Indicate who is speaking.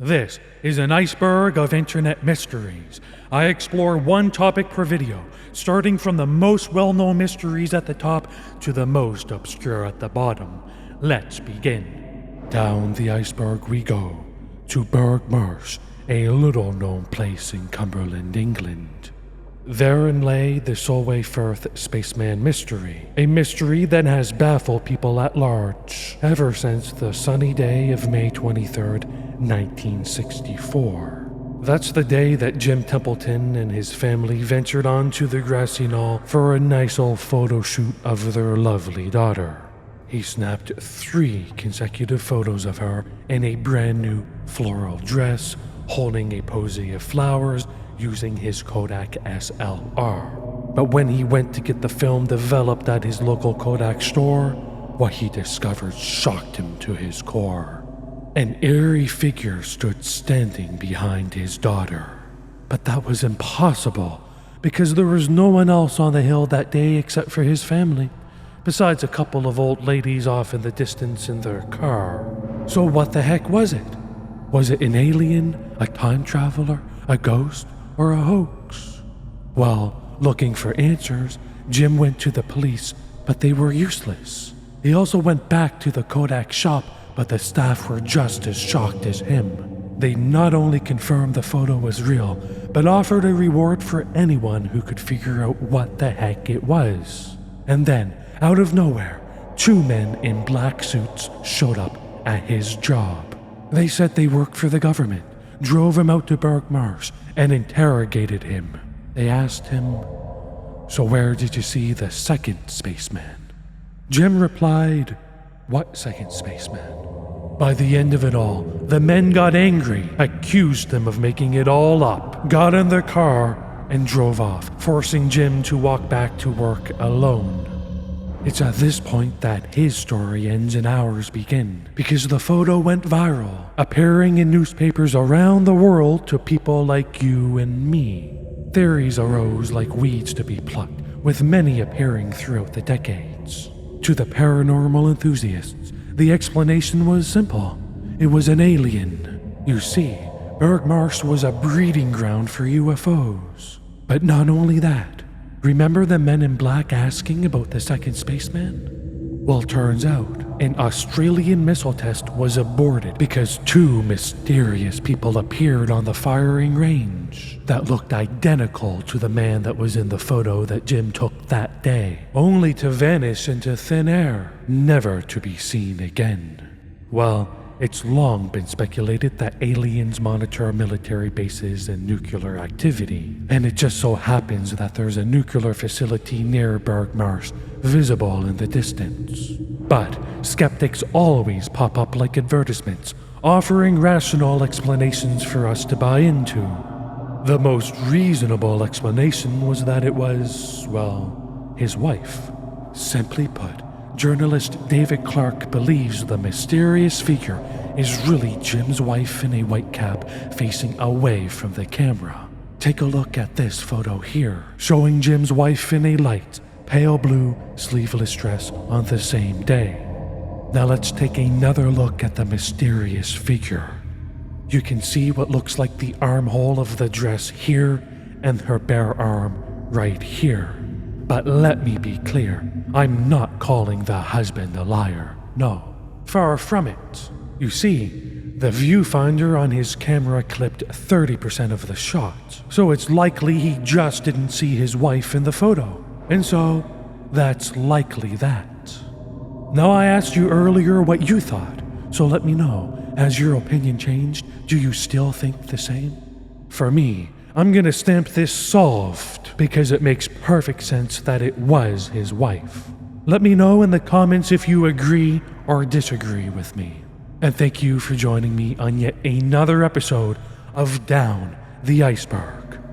Speaker 1: This is an iceberg of internet mysteries. I explore one topic per video, starting from the most well-known mysteries at the top to the most obscure at the bottom. Let's begin. Down the iceberg we go, to Burgh Marsh, a little-known place in Cumberland, England. Therein lay the Solway Firth Spaceman mystery, a mystery that has baffled people at large ever since the sunny day of May 23rd, 1964. That's the day that Jim Templeton and his family ventured onto the grassy knoll for a nice old photo shoot of their lovely daughter. He snapped 3 consecutive photos of her in a brand new floral dress, holding a posy of flowers, using his Kodak SLR. But when he went to get the film developed at his local Kodak store, what he discovered shocked him to his core. An eerie figure stood standing behind his daughter. But that was impossible, because there was no one else on the hill that day except for his family, besides a couple of old ladies off in the distance in their car. So what the heck was it? Was it an alien, a time traveler, a ghost, or a hoax? Well, looking for answers, Jim went to the police, but they were useless. He also went back to the Kodak shop, but the staff were just as shocked as him. They not only confirmed the photo was real, but offered a reward for anyone who could figure out what the heck it was. And then, out of nowhere, 2 men in black suits showed up at his job. They said they worked for the government, drove him out to Burgh Marsh, and interrogated him. They asked him, "So where did you see the second spaceman?" Jim replied, "What second spaceman?" By the end of it all, the men got angry, accused him of making it all up, got in their car, and drove off, forcing Jim to walk back to work alone. It's at this point that his story ends and ours begin, because the photo went viral, appearing in newspapers around the world to people like you and me. Theories arose like weeds to be plucked, with many appearing throughout the decades. To the paranormal enthusiasts, the explanation was simple. It was an alien. You see, Burgh Marsh was a breeding ground for UFOs. But not only that. Remember the men in black asking about the second spaceman? Well, turns out, an Australian missile test was aborted because 2 mysterious people appeared on the firing range that looked identical to the man that was in the photo that Jim took that day, only to vanish into thin air, never to be seen again. Well, it's long been speculated that aliens monitor military bases and nuclear activity, and it just so happens that there's a nuclear facility near Burgh Marsh, visible in the distance. But skeptics always pop up like advertisements, offering rational explanations for us to buy into. The most reasonable explanation was that it was, well, his wife. Simply put, journalist David Clark believes the mysterious figure is really Jim's wife in a white cap facing away from the camera. Take a look at this photo here, showing Jim's wife in a light, pale blue, sleeveless dress on the same day. Now let's take another look at the mysterious figure. You can see what looks like the armhole of the dress here and her bare arm right here. But let me be clear, I'm not calling the husband a liar. No, far from it. You see, the viewfinder on his camera clipped 30% of the shot, so it's likely he just didn't see his wife in the photo. And so, that's likely that. Now, I asked you earlier what you thought, so let me know. Has your opinion changed? Do you still think the same? For me, I'm gonna stamp this solved because it makes perfect sense that it was his wife. Let me know in the comments if you agree or disagree with me. And thank you for joining me on yet another episode of Down the Iceberg.